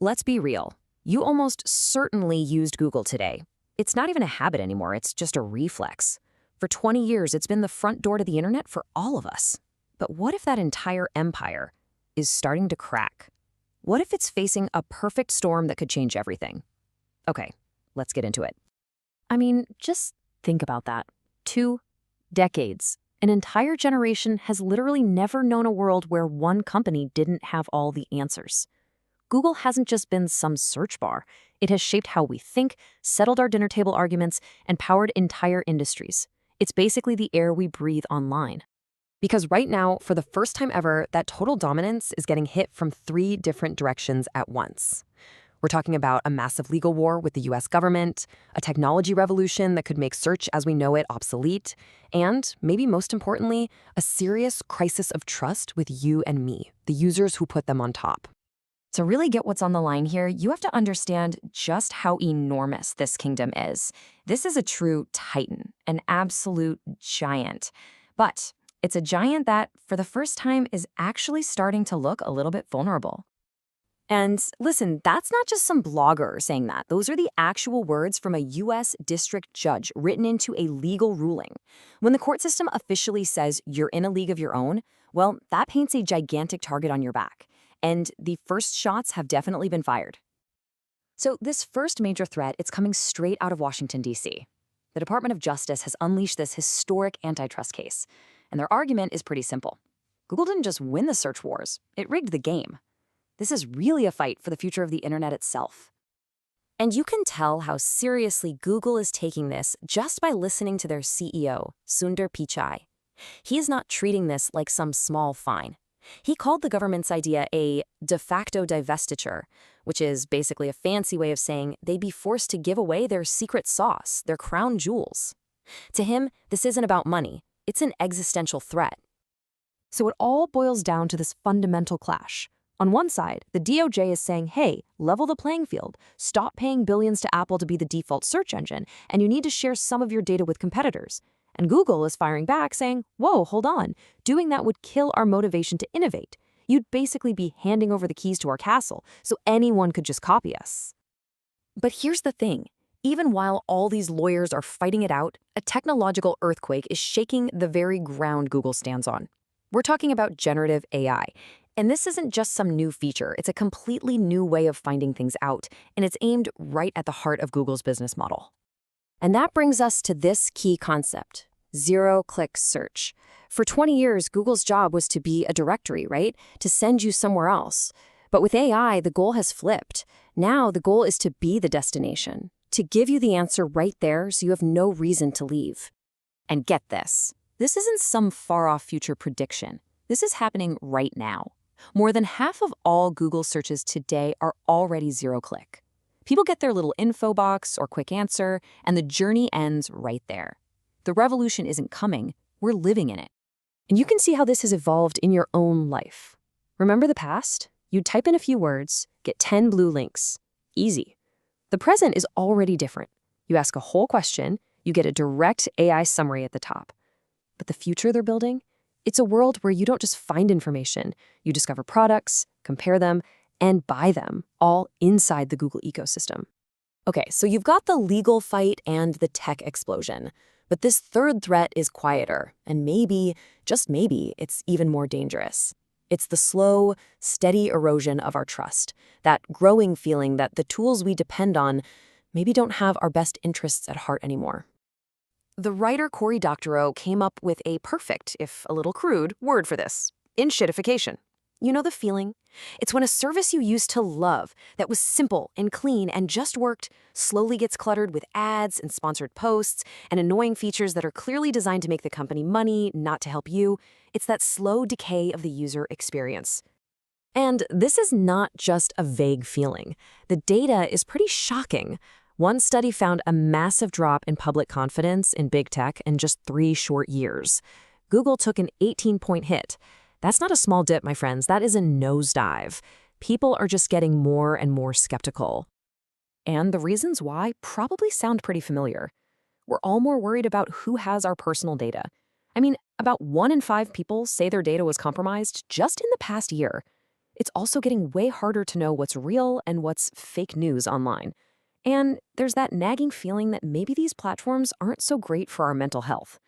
Let's be real. You almost certainly used Google today. It's not even a habit anymore, it's just a reflex. For 20 years, it's been the front door to the internet for all of us. But what if that entire empire is starting to crack? What if it's facing a perfect storm that could change everything? Okay, let's get into it. I mean, just think about that. 2 decades. An entire generation has literally never known a world where one company didn't have all the answers. Google hasn't just been some search bar. It has shaped how we think, settled our dinner table arguments, and powered entire industries. It's basically the air we breathe online. Because right now, for the first time ever, that total dominance is getting hit from 3 different directions at once. We're talking about a massive legal war with the US government, a technology revolution that could make search as we know it obsolete, and, maybe most importantly, a serious crisis of trust with you and me, the users who put them on top. To really get what's on the line here, you have to understand just how enormous this kingdom is. This is a true titan, an absolute giant. But it's a giant that, for the first time, is actually starting to look a little bit vulnerable. And listen, that's not just some blogger saying that. Those are the actual words from a US district judge written into a legal ruling. When the court system officially says you're in a league of your own, well, that paints a gigantic target on your back. And the first shots have definitely been fired. So this first major threat, it's coming straight out of Washington, D.C. The Department of Justice has unleashed this historic antitrust case. And their argument is pretty simple. Google didn't just win the search wars, it rigged the game. This is really a fight for the future of the internet itself. And you can tell how seriously Google is taking this just by listening to their CEO, Sundar Pichai. He is not treating this like some small fine. He called the government's idea a de facto divestiture, which is basically a fancy way of saying they'd be forced to give away their secret sauce, their crown jewels. To him, this isn't about money. It's an existential threat. So it all boils down to this fundamental clash. On one side, the DOJ is saying, hey, level the playing field, stop paying billions to Apple to be the default search engine, and you need to share some of your data with competitors. And Google is firing back saying, whoa, hold on, doing that would kill our motivation to innovate. You'd basically be handing over the keys to our castle, so anyone could just copy us. But here's the thing. Even while all these lawyers are fighting it out, a technological earthquake is shaking the very ground Google stands on. We're talking about generative AI. And this isn't just some new feature, it's a completely new way of finding things out, and it's aimed right at the heart of Google's business model. And that brings us to this key concept, zero-click search. For 20 years, Google's job was to be a directory, right? To send you somewhere else. But with AI, the goal has flipped. Now the goal is to be the destination, to give you the answer right there so you have no reason to leave. And get this isn't some far-off future prediction. This is happening right now. More than half of all Google searches today are already zero-click. People get their little info box or quick answer, and the journey ends right there. The revolution isn't coming, we're living in it. And you can see how this has evolved in your own life. Remember the past? You'd type in a few words, get 10 blue links. Easy. The present is already different. You ask a whole question, you get a direct AI summary at the top. But the future they're building? It's a world where you don't just find information, you discover products, compare them, and buy them, all inside the Google ecosystem. Okay, so you've got the legal fight and the tech explosion. But this third threat is quieter, and maybe, just maybe, it's even more dangerous. It's the slow, steady erosion of our trust, that growing feeling that the tools we depend on maybe don't have our best interests at heart anymore. The writer Cory Doctorow came up with a perfect, if a little crude, word for this: in-shitification. You know the feeling? It's when a service you used to love, that was simple and clean and just worked, slowly gets cluttered with ads and sponsored posts and annoying features that are clearly designed to make the company money, not to help you. It's that slow decay of the user experience. And this is not just a vague feeling. The data is pretty shocking. One study found a massive drop in public confidence in big tech in just 3 short years. Google took an 18-point hit. That's not a small dip, my friends. That is a nosedive. People are just getting more and more skeptical. And the reasons why probably sound pretty familiar. We're all more worried about who has our personal data. I mean, about 1 in 5 people say their data was compromised just in the past year. It's also getting way harder to know what's real and what's fake news online. And there's that nagging feeling that maybe these platforms aren't so great for our mental health.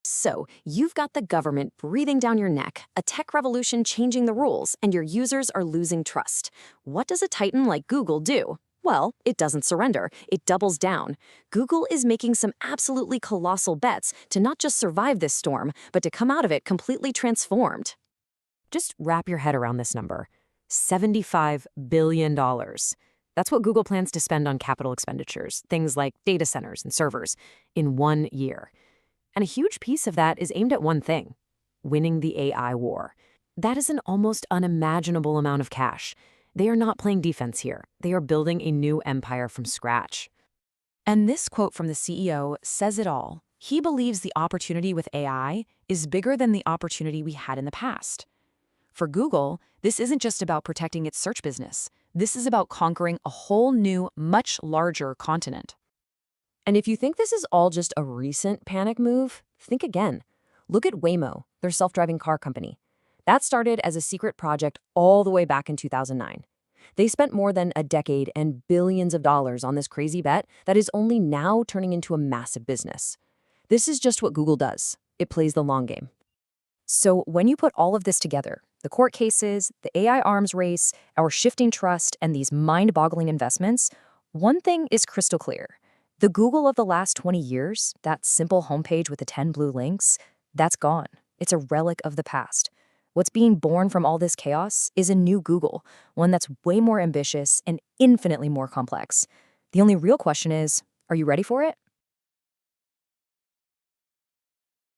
So, you've got the government breathing down your neck, a tech revolution changing the rules, and your users are losing trust. What does a titan like Google do? Well, it doesn't surrender, it doubles down. Google is making some absolutely colossal bets to not just survive this storm, but to come out of it completely transformed. Just wrap your head around this number. $75 billion. That's what Google plans to spend on capital expenditures, things like data centers and servers, in 1 year. And a huge piece of that is aimed at one thing: winning the AI war. That is an almost unimaginable amount of cash. They are not playing defense here. They are building a new empire from scratch. And this quote from the CEO says it all. He believes the opportunity with AI is bigger than the opportunity we had in the past. For Google, this isn't just about protecting its search business. This is about conquering a whole new, much larger continent. And if you think this is all just a recent panic move, think again. Look at Waymo, their self-driving car company. That started as a secret project all the way back in 2009. They spent more than a decade and billions of dollars on this crazy bet that is only now turning into a massive business. This is just what Google does. It plays the long game. So when you put all of this together, the court cases, the AI arms race, our shifting trust, and these mind-boggling investments, one thing is crystal clear. The Google of the last 20 years, that simple homepage with the 10 blue links, that's gone. It's a relic of the past. What's being born from all this chaos is a new Google, one that's way more ambitious and infinitely more complex. The only real question is, are you ready for it?